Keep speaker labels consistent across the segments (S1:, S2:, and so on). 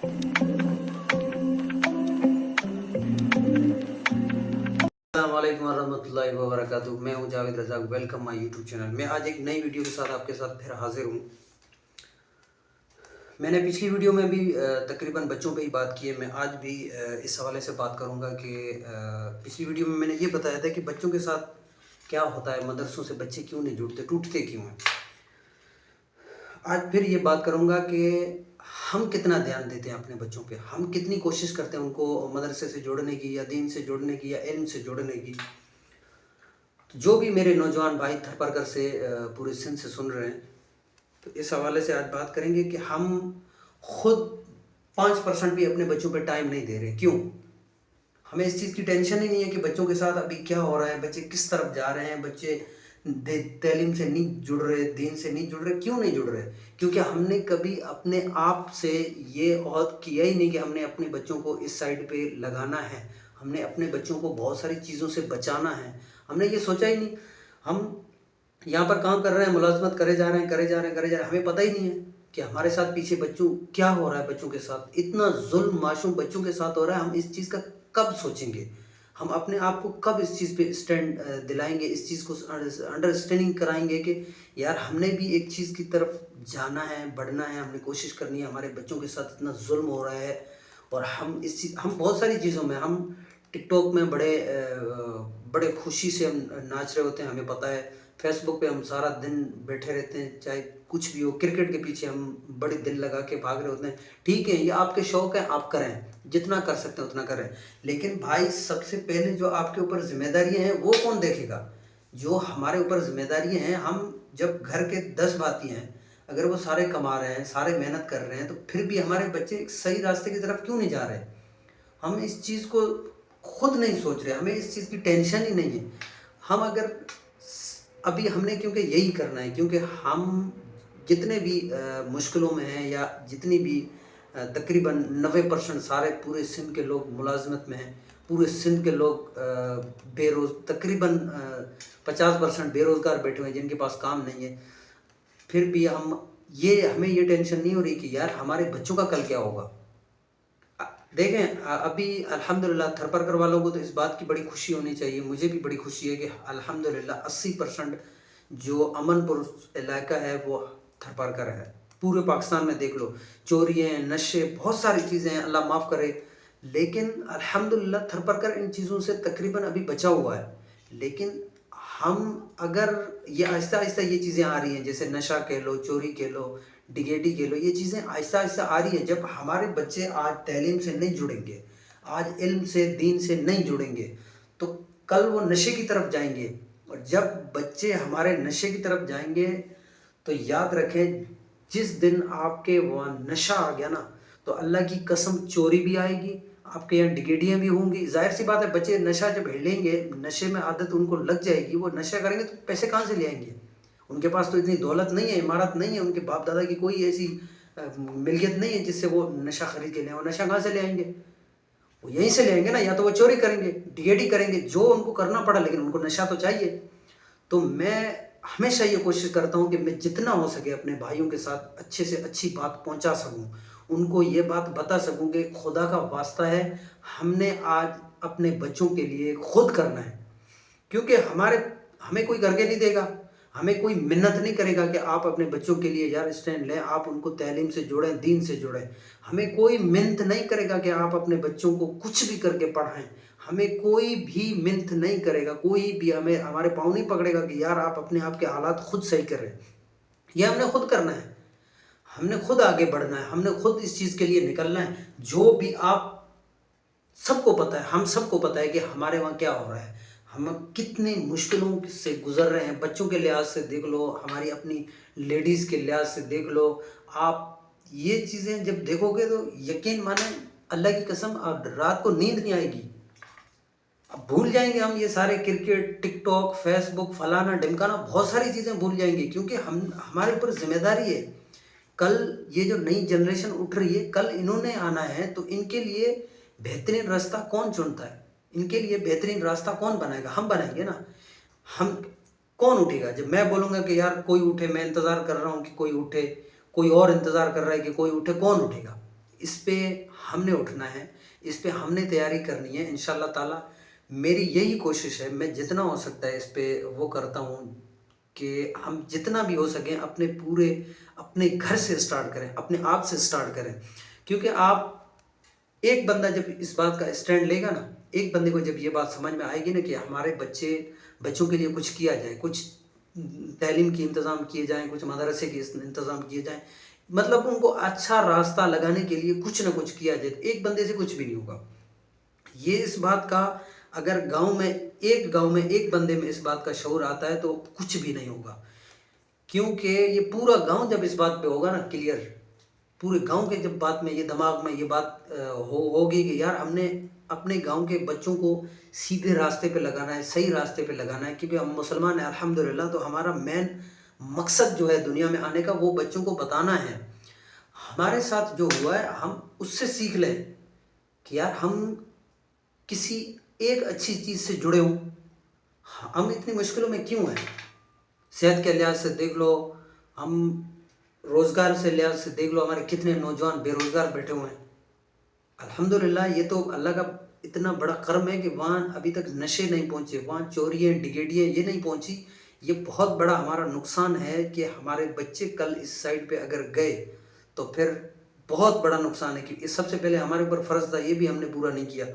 S1: अस्सलामुअलैकुम वरहमतुल्लाहि वबरकातुहू। मैं हूं Javed Razzaq. Welcome my YouTube channel. मैं आज एक नई वीडियो के साथ आपके साथ फिर हाजिर हूं। मैंने पिछली वीडियो में भी तकरीबन बच्चों पे ही बात की है। मैं आज भी इस हवाले से बात करूंगा कि पिछली वीडियो में मैंने ये बताया था कि बच्चों के साथ क्या होता है, मदरसों से बच्चे क्यों नहीं जुड़ते, टूटते क्यों हैं। आज फिर ये बात करूंगा कि हम कितना ध्यान देते हैं अपने बच्चों पे, हम कितनी कोशिश करते हैं उनको मदरसे से जोड़ने की, या दीन से जोड़ने की, या इल्म से जोड़ने की। तो जो भी मेरे नौजवान भाई थरपरकर से पूरे सिंध से सुन रहे हैं, तो इस हवाले से आज बात करेंगे कि हम खुद 5% भी अपने बच्चों पे टाइम नहीं दे रहे। क्यों? हमें इस चीज़ की टेंशन ही नहीं है कि बच्चों के साथ अभी क्या हो रहा है, बच्चे किस तरफ जा रहे हैं, बच्चे तालीम से नहीं जुड़ रहे, दीन से नहीं जुड़ रहे। क्यों नहीं जुड़ रहे? क्योंकि हमने कभी अपने आप से ये औहद किया ही नहीं कि हमने अपने बच्चों को इस साइड पे लगाना है, हमने अपने बच्चों को बहुत सारी चीज़ों से बचाना है। हमने ये सोचा ही नहीं। हम यहाँ पर काम कर रहे हैं, मुलाजमत करे जा रहे हैं, करे जा रहे हैं, करे जा रहे हैं। हमें पता ही नहीं है कि हमारे साथ पीछे बच्चों क्या हो रहा है। बच्चों के साथ इतना जुल्म मासूम बच्चों के साथ हो रहा है। हम इस चीज़ का कब सोचेंगे? हम अपने आप को कब इस चीज़ पे स्टैंड दिलाएंगे, इस चीज़ को अंडरस्टैंडिंग कराएंगे कि यार हमने भी एक चीज़ की तरफ जाना है, बढ़ना है, हमने कोशिश करनी है। हमारे बच्चों के साथ इतना जुल्म हो रहा है और हम बहुत सारी चीज़ों में, हम टिकटॉक में बड़े खुशी से हम नाच रहे होते हैं, हमें पता है। फेसबुक पे हम सारा दिन बैठे रहते हैं, चाहे कुछ भी हो। क्रिकेट के पीछे हम बड़ी दिल लगा के भाग रहे होते हैं। ठीक है, ये आपके शौक़ हैं, आप करें, जितना कर सकते हैं उतना करें। लेकिन भाई सबसे पहले जो आपके ऊपर ज़िम्मेदारियाँ हैं वो कौन देखेगा? जो हमारे ऊपर ज़िम्मेदारियाँ हैं, हम जब घर के 10 भाती हैं, अगर वो सारे कमा रहे हैं, सारे मेहनत कर रहे हैं, तो फिर भी हमारे बच्चे एक सही रास्ते की तरफ क्यों नहीं जा रहे? हम इस चीज़ को खुद नहीं सोच रहे, हमें इस चीज़ की टेंशन ही नहीं है। हम अगर अभी हमने, क्योंकि यही करना है, क्योंकि हम जितने भी मुश्किलों में हैं, या जितनी भी तकरीबन 90% सारे पूरे सिंध के लोग मुलाजमत में हैं। पूरे सिंध के लोग तकरीबन 50% बेरोज़गार बैठे हुए हैं, जिनके पास काम नहीं है। फिर भी हमें ये टेंशन नहीं हो रही कि यार हमारे बच्चों का कल क्या होगा। देखें, अभी अल्हम्दुलिल्लाह थरपरकर वालों को तो इस बात की बड़ी खुशी होनी चाहिए, मुझे भी बड़ी खुशी है कि अल्हम्दुलिल्लाह 80% जो अमनपुर इलाका है वो थरपरकर है। पूरे पाकिस्तान में देख लो, चोरी हैं, नशे, बहुत सारी चीज़ें हैं, अल्लाह माफ़ करे। लेकिन अल्हम्दुलिल्लाह थरपरकर इन चीज़ों से तकरीबन अभी बचा हुआ है। लेकिन हम अगर ये आहिस्ता-आहिस्ता ये चीज़ें आ रही हैं, जैसे नशा कह लो, चोरी कह लो, डिगेटी कह लो, ये चीज़ें आहिस्ता-आहिस्ता आ रही हैं। जब हमारे बच्चे आज तालीम से नहीं जुड़ेंगे, आज इल्म से, दीन से नहीं जुड़ेंगे, तो कल वो नशे की तरफ जाएँगे। और जब बच्चे हमारे नशे की तरफ जाएँगे, तो याद रखें, जिस दिन आपके वहाँ नशा आ गया ना, तो अल्लाह की कसम चोरी भी आएगी, आपके यहाँ डिगेटियाँ भी होंगी। ज़ाहिर सी बात है, बच्चे नशा जब लेंगे, नशे में आदत उनको लग जाएगी, वो नशा करेंगे तो पैसे कहाँ से ले आएंगे? उनके पास तो इतनी दौलत नहीं है, इमारत नहीं है, उनके बाप दादा की कोई ऐसी मिल्कियत नहीं है जिससे वो नशा खरीद के लें। वो नशा कहाँ से ले आएंगे? वो यहीं से ले आएंगे ना, या तो वो चोरी करेंगे, डिगेटी करेंगे, जो उनको करना पड़ा, लेकिन उनको नशा तो चाहिए। तो मैं हमेशा ये कोशिश करता हूँ कि मैं जितना हो सके अपने भाइयों के साथ अच्छे से अच्छी बात पहुँचा सकूँ, उनको ये बात बता सकूँ कि खुदा का वास्ता है, हमने आज अपने बच्चों के लिए खुद करना है। क्योंकि हमें कोई करके नहीं देगा, हमें कोई मिन्नत नहीं करेगा कि आप अपने बच्चों के लिए यार स्टैंड लें, आप उनको तालीम से जोड़ें, दीन से जोड़ें। हमें कोई मिन्नत नहीं करेगा कि आप अपने बच्चों को कुछ भी करके पढ़ाएं। हमें कोई भी मिन्नत नहीं करेगा, कोई भी हमें हमारे पाँव नहीं पकड़ेगा कि यार आप अपने आप के हालात खुद सही करें। ये हमने खुद करना है, हमने खुद आगे बढ़ना है, हमने खुद इस चीज़ के लिए निकलना है। जो भी आप सबको पता है, हम सबको पता है कि हमारे वहाँ क्या हो रहा है, हम कितनी मुश्किलों से गुजर रहे हैं। बच्चों के लिहाज से देख लो, हमारी अपनी लेडीज़ के लिहाज से देख लो। आप ये चीज़ें जब देखोगे तो यकीन माने, अल्लाह की कसम, अब रात को नींद नहीं आएगी। अब भूल जाएंगे हम ये सारे क्रिकेट, टिकटॉक, फेसबुक, फलाना ढिमकाना, बहुत सारी चीज़ें भूल जाएंगे, क्योंकि हमारे ऊपर जिम्मेदारी है। कल ये जो नई जनरेशन उठ रही है, कल इन्होंने आना है, तो इनके लिए बेहतरीन रास्ता कौन चुनता है? इनके लिए बेहतरीन रास्ता कौन बनाएगा? हम बनाएंगे ना। हम कौन उठेगा? जब मैं बोलूँगा कि यार कोई उठे, मैं इंतज़ार कर रहा हूँ कि कोई उठे, कोई और इंतज़ार कर रहा है कि कोई उठे, कौन उठेगा? इस पे हमने उठना है, इस पे हमने तैयारी करनी है इंशाअल्लाह ताला। मेरी यही कोशिश है, मैं जितना हो सकता है इस पे वो करता हूँ कि हम जितना भी हो सके अपने घर से स्टार्ट करें, अपने आप से स्टार्ट करें। क्योंकि आप एक बंदा जब इस बात का स्टैंड लेगा ना, एक बंदे को जब ये बात समझ में आएगी ना कि हमारे बच्चों के लिए कुछ किया जाए, कुछ तालीम की इंतज़ाम किए जाएँ, कुछ मदरसे के इंतज़ाम किए जाएँ, मतलब उनको अच्छा रास्ता लगाने के लिए कुछ ना कुछ किया जाए, एक बंदे से कुछ भी नहीं होगा। ये इस बात का अगर गाँव में एक बंदे में इस बात का शऊर आता है तो कुछ भी नहीं होगा। क्योंकि ये पूरा गाँव जब इस बात पे होगा ना क्लियर, पूरे गांव के जब बात में ये दिमाग में ये बात होगी कि यार हमने अपने गांव के बच्चों को सीधे रास्ते पे लगाना है, सही रास्ते पे लगाना है। क्योंकि हम मुसलमान हैं अल्हम्दुलिल्लाह, तो हमारा मेन मकसद जो है दुनिया में आने का वो बच्चों को बताना है। हमारे साथ जो हुआ है हम उससे सीख लें कि यार हम किसी एक अच्छी चीज़ से जुड़े हों। हम इतनी मुश्किलों में क्यों हैं? सेहत के लिहाज से देख लो, हम रोज़गार से लिहाज से देख लो, हमारे कितने नौजवान बेरोज़गार बैठे हुए हैं। अल्हम्दुलिल्लाह ये तो अल्लाह का इतना बड़ा कर्म है कि वहाँ अभी तक नशे नहीं पहुँचे, वहाँ चोरियाँ डिगेडियाँ ये नहीं पहुँची। ये बहुत बड़ा हमारा नुकसान है कि हमारे बच्चे कल इस साइड पे अगर गए तो फिर बहुत बड़ा नुकसान है। कि सबसे पहले हमारे ऊपर फ़र्ज़ था, ये भी हमने पूरा नहीं किया।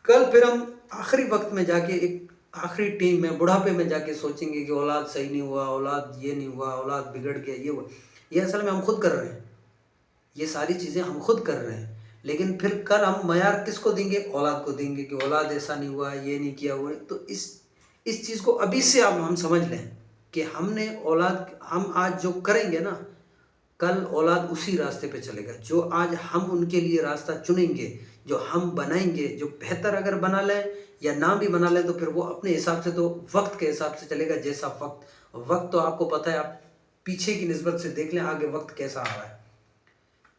S1: कल फिर हम आखिरी वक्त में जाके एक आखिरी टीम में बुढ़ापे में जाके सोचेंगे कि औलाद सही नहीं हुआ, औलाद ये नहीं हुआ, औलाद बिगड़ गया, ये हुआ। ये असल में हम खुद कर रहे हैं, ये सारी चीज़ें हम खुद कर रहे हैं। लेकिन फिर कल हम मयार किसको देंगे? औलाद को देंगे कि औलाद ऐसा नहीं हुआ, ये नहीं किया हुआ। तो इस चीज़ को अभी से अब हम समझ लें कि हम आज जो करेंगे ना, कल औलाद उसी रास्ते पे चलेगा। जो आज हम उनके लिए रास्ता चुनेंगे, जो हम बनाएंगे, जो बेहतर अगर बना लें या ना भी बना लें, तो फिर वो अपने हिसाब से, तो वक्त के हिसाब से चलेगा। जैसा वक्त तो आपको पता है, आप पीछे की निस्बत से देख लें आगे वक्त कैसा आ रहा है,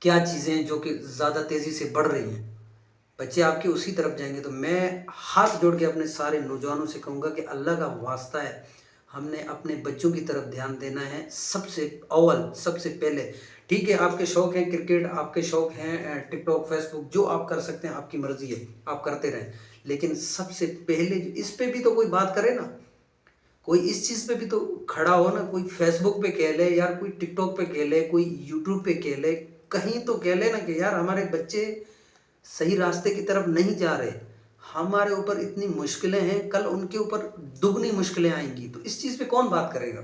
S1: क्या चीज़ें हैं जो कि ज़्यादा तेज़ी से बढ़ रही हैं, बच्चे आपके उसी तरफ जाएंगे। तो मैं हाथ जोड़ के अपने सारे नौजवानों से कहूँगा कि अल्लाह का वास्ता है, हमने अपने बच्चों की तरफ ध्यान देना है सबसे अव्वल, सबसे पहले। ठीक है, आपके शौक़ हैं क्रिकेट, आपके शौक़ हैं टिकटॉक, फेसबुक, जो आप कर सकते हैं आपकी मर्ज़ी है, आप करते रहें। लेकिन सबसे पहले इस पे भी तो कोई बात करे ना, कोई इस चीज़ पे भी तो खड़ा हो ना। कोई फेसबुक पे कह ले यार, कोई टिकटॉक पे कह ले, कोई यूट्यूब पे कह ले, कहीं तो कह ले ना कि यार हमारे बच्चे सही रास्ते की तरफ नहीं जा रहे। हमारे ऊपर इतनी मुश्किलें हैं, कल उनके ऊपर दुगनी मुश्किलें आएंगी, तो इस चीज़ पे कौन बात करेगा?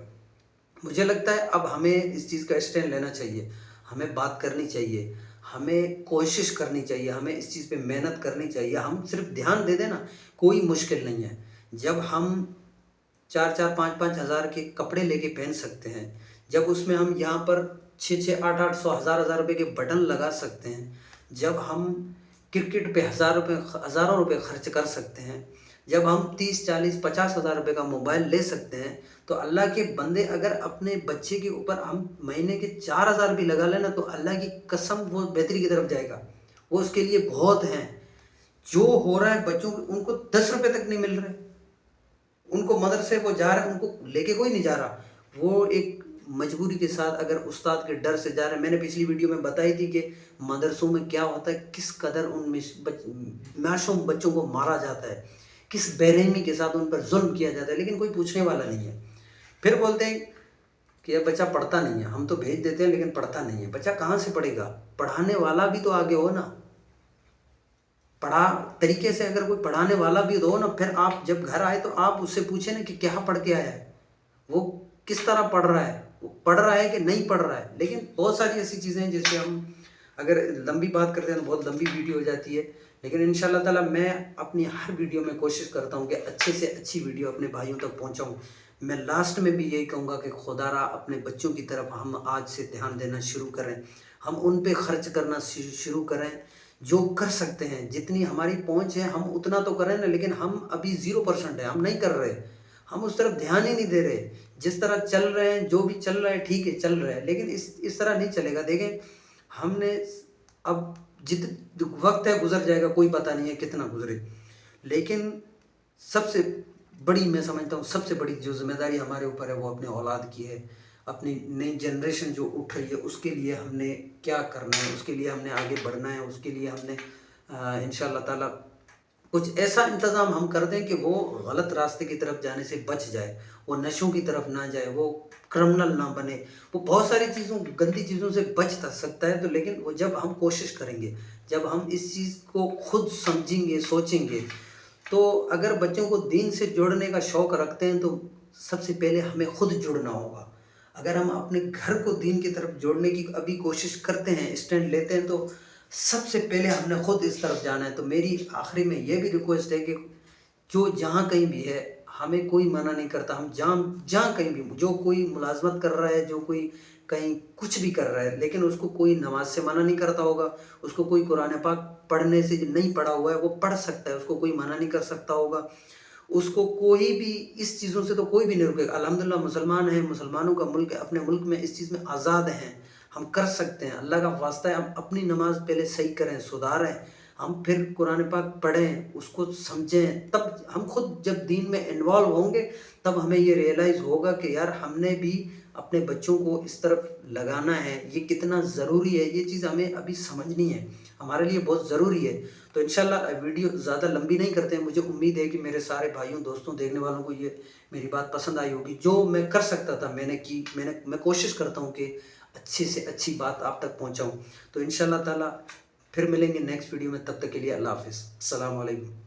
S1: मुझे लगता है अब हमें इस चीज़ का स्टैंड लेना चाहिए, हमें बात करनी चाहिए, हमें कोशिश करनी चाहिए, हमें इस चीज़ पे मेहनत करनी चाहिए। हम सिर्फ ध्यान दे दें ना, कोई मुश्किल नहीं है। जब हम 4-4, 5-5 हज़ार के कपड़े लेके पहन सकते हैं, जब उसमें हम यहाँ पर 6-6, 8-8, 100, हज़ार रुपए के बटन लगा सकते हैं, जब हम क्रिकेट पे हज़ारों रुपए खर्च कर सकते हैं, जब हम 30, 40, 50 हज़ार रुपए का मोबाइल ले सकते हैं, तो अल्लाह के बंदे अगर अपने बच्चे के ऊपर हम महीने के 4,000 भी लगा लेना, तो अल्लाह की कसम वो बेहतरी की तरफ जाएगा। वो उसके लिए बहुत हैं। जो हो रहा है बच्चों को, उनको 10 रुपए तक नहीं मिल रहे, उनको मदरसे वो जा रहे हैं, उनको लेके कोई नहीं जा रहा। वो एक मजबूरी के साथ अगर उस्ताद के डर से जा रहे हैं। मैंने पिछली वीडियो में बताई थी कि मदरसों में क्या होता है, किस कदर उन मासूम बच्चों को मारा जाता है, किस बेरहमी के साथ उन पर जुल्म किया जाता है, लेकिन कोई पूछने वाला नहीं है। फिर बोलते हैं कि यह बच्चा पढ़ता नहीं है, हम तो भेज देते हैं लेकिन पढ़ता नहीं है। बच्चा कहाँ से पढ़ेगा? पढ़ाने वाला भी तो आगे हो ना, पढ़ा तरीके से अगर कोई पढ़ाने वाला भी हो ना, फिर आप जब घर आए तो आप उससे पूछे ना कि क्या पढ़ के आया है, वो किस तरह पढ़ रहा है, वो पढ़ रहा है कि नहीं पढ़ रहा है। लेकिन बहुत सारी ऐसी चीज़ें हैं जिससे हम अगर लंबी बात करते हैं तो बहुत लंबी वीडियो हो जाती है। लेकिन इंशाल्लाह ताला मैं अपनी हर वीडियो में कोशिश करता हूँ कि अच्छे से अच्छी वीडियो अपने भाइयों तक पहुँचाऊँ। मैं लास्ट में भी यही कहूँगा कि खुदारा अपने बच्चों की तरफ हम आज से ध्यान देना शुरू करें, हम उन पे खर्च करना शुरू करें। जो कर सकते हैं, जितनी हमारी पहुंच है हम उतना तो करें ना। लेकिन हम अभी 0% है, हम नहीं कर रहे, हम उस तरफ ध्यान ही नहीं दे रहे। जिस तरह चल रहे हैं, जो भी चल रहा है ठीक है चल रहा है, लेकिन इस तरह नहीं चलेगा। देखें, हमने अब वक्त है गुजर जाएगा, कोई पता नहीं है कितना गुजरे। लेकिन सबसे बड़ी मैं समझता हूँ, सबसे बड़ी जो जिम्मेदारी हमारे ऊपर है वो अपने औलाद की है। अपनी नई जनरेशन जो उठ रही है उसके लिए हमने क्या करना है, उसके लिए हमने आगे बढ़ना है, उसके लिए हमने इंशाअल्लाह ताला कुछ ऐसा इंतज़ाम हम कर दें कि वो गलत रास्ते की तरफ जाने से बच जाए, वो नशों की तरफ ना जाए, वो क्रिमिनल ना बने, वो बहुत सारी चीज़ों गंदी चीज़ों से बच सकता है। तो लेकिन वो जब हम कोशिश करेंगे, जब हम इस चीज़ को खुद समझेंगे, सोचेंगे, तो अगर बच्चों को दीन से जोड़ने का शौक़ रखते हैं तो सबसे पहले हमें खुद जुड़ना होगा। अगर हम अपने घर को दीन की तरफ जोड़ने की अभी कोशिश करते हैं, स्टैंड लेते हैं, तो सबसे पहले हमने खुद इस तरफ जाना है। तो मेरी आखिरी में ये भी रिक्वेस्ट है कि जो जहाँ कहीं भी है, हमें कोई मना नहीं करता, हम जहाँ जहाँ कहीं भी, जो कोई मुलाज़मत कर रहा है, जो कोई कहीं कुछ भी कर रहा है, लेकिन उसको कोई नमाज़ से मना नहीं करता होगा, उसको कोई कुरान पाक पढ़ने से नहीं पढ़ा हुआ है वो पढ़ सकता है, उसको कोई मना नहीं कर सकता होगा। उसको कोई भी इस चीज़ों से तो कोई भी नहीं रुकेगा। अल्हम्दुलिल्लाह मुसलमान हैं, मुसलमानों का मुल्क है, अपने मुल्क में इस चीज़ में आज़ाद हैं, हम कर सकते हैं। अल्लाह का वास्ता है, हम अपनी नमाज़ पहले सही करें, सुधारें, हम फिर कुरान पाक पढ़ें, उसको समझें, तब हम खुद जब दीन में इन्वॉल्व होंगे, तब हमें ये रियलाइज़ होगा कि यार हमने भी अपने बच्चों को इस तरफ लगाना है, ये कितना ज़रूरी है, ये चीज़ हमें अभी समझनी है, हमारे लिए बहुत ज़रूरी है। तो इंशाल्लाह वीडियो ज़्यादा लंबी नहीं करते हैं, मुझे उम्मीद है कि मेरे सारे भाइयों, दोस्तों, देखने वालों को ये मेरी बात पसंद आई होगी। जो मैं कर सकता था मैंने की, मैं कोशिश करता हूँ कि अच्छी से अच्छी बात आप तक पहुँचाऊँ। तो इंशाल्लाह ताला फिर मिलेंगे नेक्स्ट वीडियो में, तब तक के लिए अल्लाह हाफ़िज़। अस्सलामु अलैकुम।